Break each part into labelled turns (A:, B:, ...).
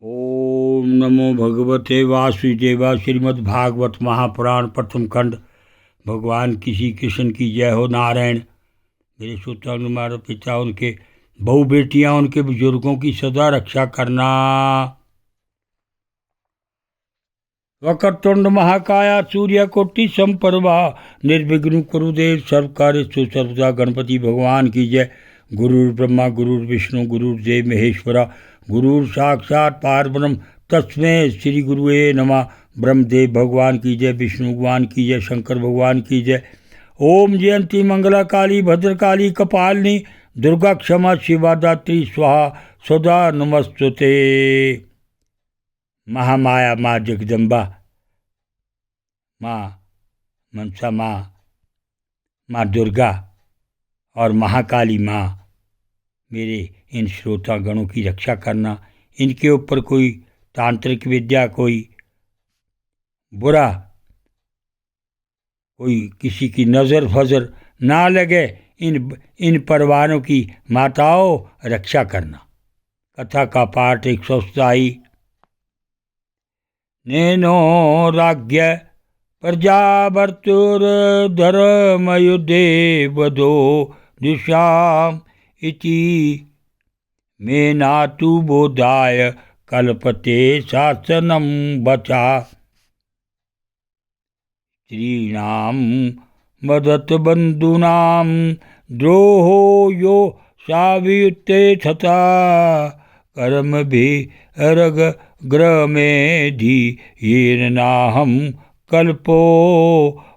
A: ओम नमो भगवते वासुदेवा। श्रीमद्भागवत महापुराण प्रथम खंड। भगवान किसी कृष्ण की जय हो। नारायण। मेरे श्रोतागण, माता पिता, उनके बहु बेटियां, उनके बुजुर्गों की सदा रक्षा करना। वक्रतुंड महाकाया सूर्यकोटि समप्रभा निर्विघ्न कुरुदेव सर्व कार्येषु सर्वदा। गणपति भगवान की जय। गुरुर् ब्रह्मा गुरुर्विष्णु गुरुर्देव महेश्वरा गुरुर् साक्षात् परब्रह्म तस्मै श्री गुरुवे नमः। ब्रह्मदेव भगवान की जय, विष्णु भगवान की जय, शंकर भगवान की जय। ओम जयंती मंगला काली भद्रकाली कपालिनी दुर्गा क्षमा शिवा दात्री स्वाहा सदा नमस्तुते। महामाया माँ जगदम्बा, माँ मनसा, माँ दुर्गा और महाकाली माँ, मेरे इन श्रोता गणों की रक्षा करना। इनके ऊपर कोई तांत्रिक विद्या, कोई बुरा, कोई किसी की नज़र फजर ना लगे। इन परिवारों की माताओं रक्षा करना। कथा का पाठ 127। नेनो राज्ञ प्रजावर्तुर्धर्मयुद्धे वधो दिशाम इति मेनातु बोधाय कल्पते शासनम बचा। स्त्रीणां मदतबन्धूनां द्रोहो यो सावियुक्ते तथा कर्मभिरग्रमेधि येन नाहं कल्पो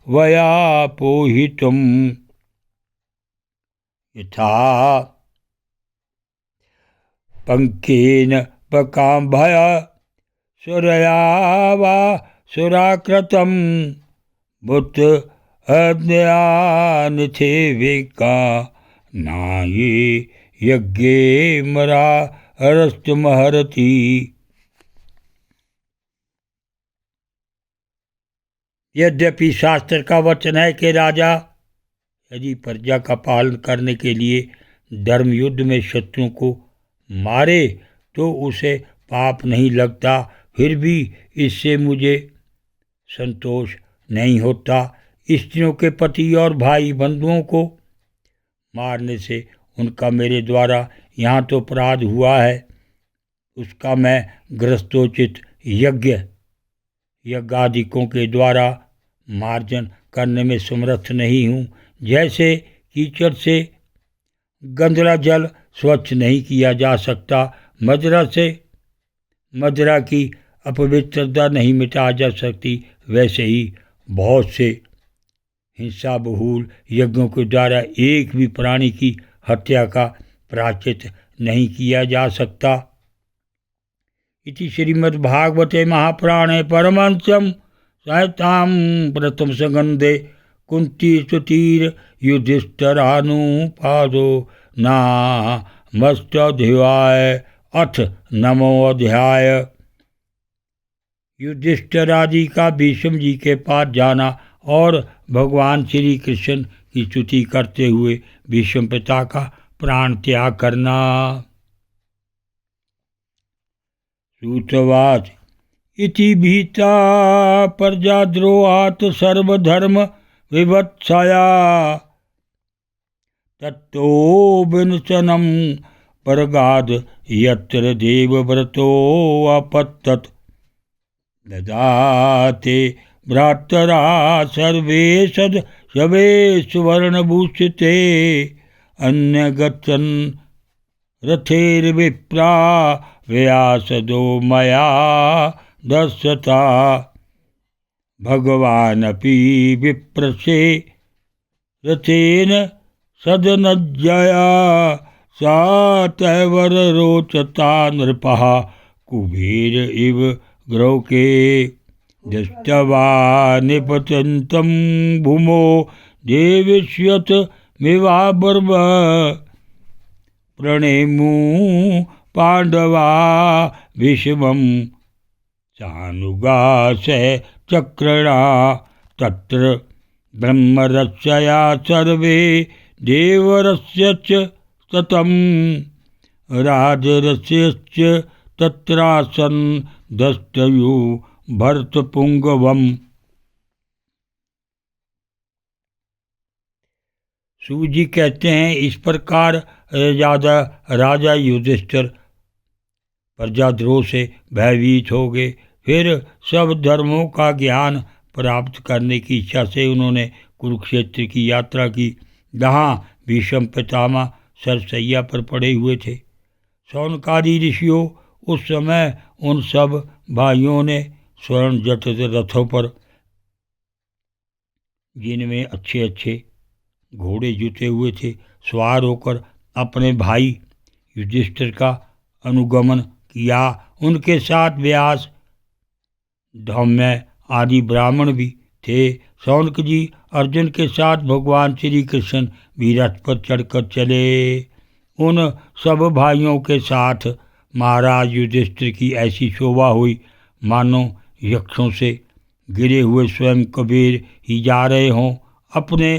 A: वयापोहितुम्। यथा पंकेन पकाम्भय सुरया वा सुराकृतं बुत अज्ञानथे विका नाये यज्ञे मरा अरस्तमहरति। यद्यपि शास्त्र का वचन है कि राजा यदि प्रजा का पालन करने के लिए धर्म युद्ध में शत्रु को मारे तो उसे पाप नहीं लगता, फिर भी इससे मुझे संतोष नहीं होता। स्त्रियों के पति और भाई बंधुओं को मारने से उनका मेरे द्वारा यहाँ तो अपराध हुआ है, उसका मैं गृहस्थोचित यज्ञादिकों के द्वारा मार्जन करने में समर्थ नहीं हूँ। जैसे कीचड़ से गंदला जल स्वच्छ नहीं किया जा सकता, मदिरा से मदिरा की अपवित्रता नहीं मिटा जा सकती, वैसे ही बहुत से हिंसा बहुल यज्ञों के द्वारा एक भी प्राणी की हत्या का प्रायश्चित नहीं किया जा सकता। इति श्रीमद्भागवते महापुराणे परमहंस्यां संहितां प्रथम संगंधे कुंती स्तुतिर युधिष्ठिरानुपादो नामष्टाध्याय। अथ नमो अध्याय। युधिष्ठिर आदि का भीष्म जी के पास जाना और भगवान श्री कृष्ण की स्तुति करते हुए भीष्म पिता का प्राण त्याग करना। सूतवाच इति भीता प्रजाद्रोहात् सर्वधर्म विवत्सया तत्तो विनशनं परगाद यत्र देवव्रतो अपत्तत्। ददाते भ्रातरा सर्वे सवे सुवर्णभूषिते अन्यगच्छन् रथैर्विप्रा व्यासदो मया दर्शता। भगवानपि विप्रसे रथेन सदनज्जया सा तैवर रोचता नृपः कुबेर इव ग्रौके। दृष्ट्वा निपतन्तं भूमो देविष्यत मिवाबर्व प्रणेमु पांडवा विषमं सानुगास चक्रणा। तत्र ब्रह्मरक्षया सर्वे देवरस्य च ततं राजरस्यश्च तत्रासन दस्तयु भरतपुंगवम। सूत जी कहते हैं, इस प्रकार राजा युधिष्ठिर प्रजाद्रोह से भयभीत हो गए। फिर सब धर्मों का ज्ञान प्राप्त करने की इच्छा से उन्होंने कुरुक्षेत्र की यात्रा की, जहाँ भीष्म पितामह सरसैया पर पड़े हुए थे। शौनकादि ऋषियों, उस समय उन सब भाइयों ने स्वर्ण जटित रथों पर, जिनमें अच्छे अच्छे घोड़े जुते हुए थे, सवार होकर अपने भाई युधिष्ठिर का अनुगमन किया। उनके साथ व्यास, धौम्य आदि ब्राह्मण भी थे। शौनक जी अर्जुन के साथ भगवान श्री कृष्ण भी रथ पर चढ़कर चले। उन सब भाइयों के साथ महाराज युधिष्ठिर की ऐसी शोभा हुई मानो यक्षों से गिरे हुए स्वयं कबीर ही जा रहे हों। अपने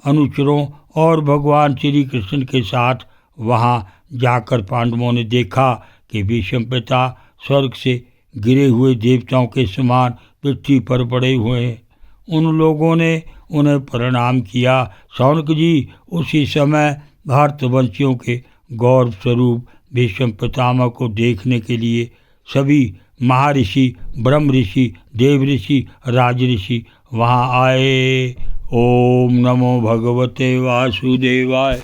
A: अनुचरों और भगवान श्री कृष्ण के साथ वहाँ जाकर पांडवों ने देखा कि भीष्म पिता स्वर्ग से गिरे हुए देवताओं के समान पृथ्वी पर पड़े हुए हैं। उन लोगों ने उन्हें प्रणाम किया। शौनक जी उसी समय भारतवंशियों के गौरव स्वरूप भीष्म पितामह को देखने के लिए सभी महर्षि, ब्रह्म ऋषि, देव ऋषि, राज ऋषि वहाँ आए। ओम नमो भगवते वासुदेवाय।